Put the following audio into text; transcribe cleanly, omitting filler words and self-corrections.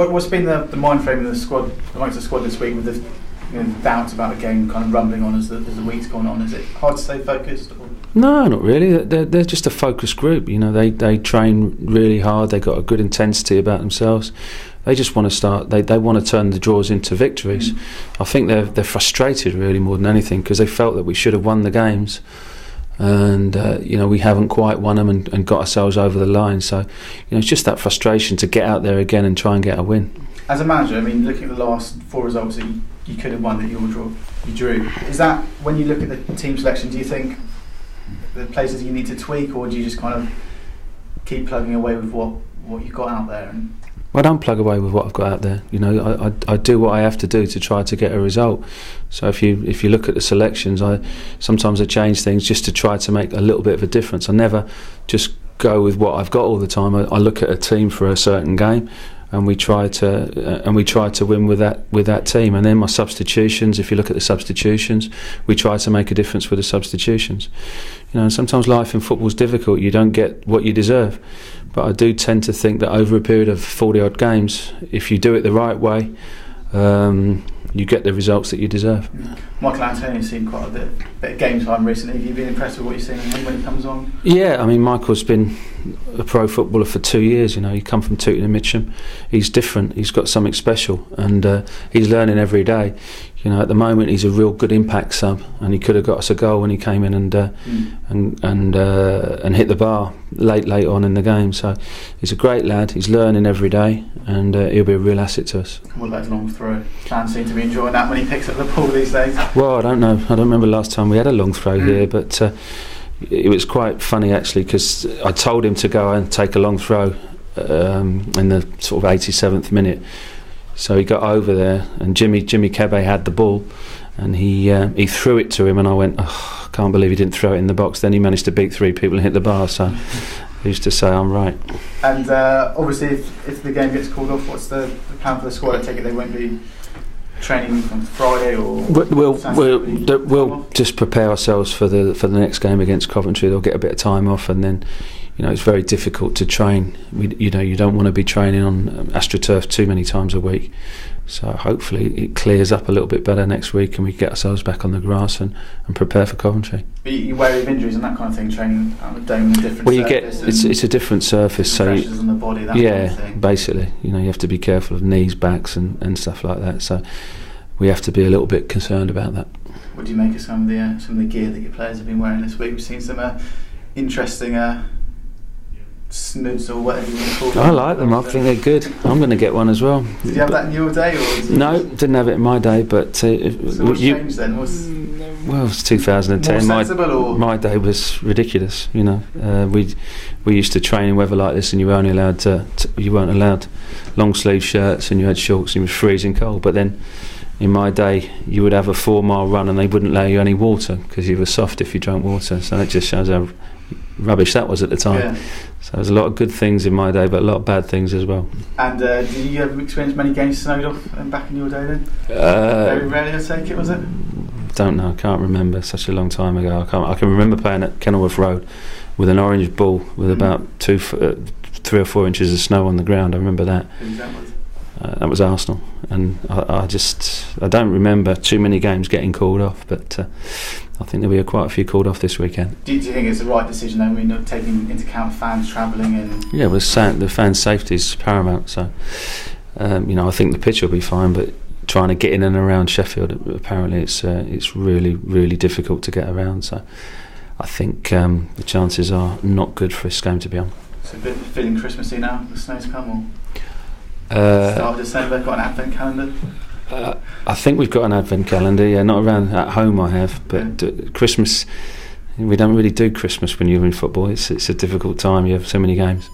What's been the mind frame of the squad, amongst the squad this week, with the doubts about the game kind of rumbling on as the week's gone on? Is it hard to stay focused? Or? No, not really. They're just a focused group. They train really hard. They've got a good intensity about themselves. They just want to start. They want to turn the draws into victories. I think they're frustrated really more than anything, because they felt that we should have won the games, and we haven't quite won them and got ourselves over the line. So it's just that frustration to get out there again and try and get a win. As a manager, I mean, looking at the last 4 results that you could have won that you drew, is that, when you look at the team selection, do you think the places you need to tweak, or do you just kind of keep plugging away with what you've got out there? I don't plug away with what I've got out there. I do what I have to do to try to get a result. So if you look at the selections, sometimes I change things just to try to make a little bit of a difference. I never just go with what I've got all the time. I look at a team for a certain game, and we try to win with that team. And then my substitutions, if you look at the substitutions, we try to make a difference with the substitutions. And sometimes life in football is difficult. You don't get what you deserve, but I do tend to think that over a period of 40 odd games, if you do it the right way, you get the results that you deserve. Michael Antonio's seen quite a bit of game time recently. Have you been impressed with what you've seen him when he comes on? Yeah, I mean, Michael's been a pro footballer for 2 years. He come from Tooting and Mitcham. He's different. He's got something special, and he's learning every day. At the moment he's a real good impact sub, and he could have got us a goal when he came in and hit the bar late on in the game. So he's a great lad. He's learning every day, and he'll be a real asset to us. What about his long throw? Fans seem to be enjoying that when he picks up the ball these days. Well, I don't know. I don't remember last time we had a long throw here, but it was quite funny actually, because I told him to go and take a long throw in the sort of 87th minute. So he got over there, and Jimmy Kebe had the ball, and he threw it to him, and I went, I can't believe he didn't throw it in the box. Then he managed to beat 3 people and hit the bar. So who's to say I'm right? And obviously, if the game gets called off, what's the plan for the squad? I take it they won't be training on Friday, or we'll just prepare ourselves for the next game against Coventry. They'll get a bit of time off, and then it's very difficult to train. You don't want to be training on AstroTurf too many times a week. So hopefully it clears up a little bit better next week, and we get ourselves back on the grass and prepare for Coventry. But you wary of injuries and that kind of thing, training on a dome, different surface. It's a different surface, so pressures on the body, that kind of thing. Basically, you have to be careful of knees, backs, and stuff like that. So we have to be a little bit concerned about that. What do you make of some of the gear that your players have been wearing this week? We've seen some interesting snoods, or whatever you want to call them. I like them. I think they're good. I'm going to get one as well. Did you have that in your day? No, didn't have it in my day. But so what's changed then? Well, it's 2010. More sensible, my day was ridiculous. We used to train in weather like this, and you weren't allowed long sleeve shirts, and you had shorts, and it was freezing cold. But then, in my day, you would have a 4-mile run, and they wouldn't allow you any water because you were soft if you drank water. So that just shows how rubbish that was at the time. Yeah. So there's a lot of good things in my day, but a lot of bad things as well. And did you ever experience many games snowed off back in your day then? Very rarely, I take it, was it? Don't know, I can't remember. Such a long time ago. I can remember playing at Kenilworth Road with an orange ball with about 3 or 4 inches of snow on the ground. I remember that. Who's that with? That was Arsenal, and I don't remember too many games getting called off, but I think there'll be quite a few called off this weekend. Do you think it's the right decision then? We're not taking into account fans travelling and... Yeah, the fans' safety is paramount, so I think the pitch will be fine, but trying to get in and around Sheffield, apparently it's really, really difficult to get around, so I think the chances are not good for this game to be on. So a bit feeling Christmassy now, the snow's come, or... Start of December, got an advent calendar? I think we've got an advent calendar, not around at home I have, but Christmas, we don't really do Christmas when you're in football. It's a difficult time, you have so many games.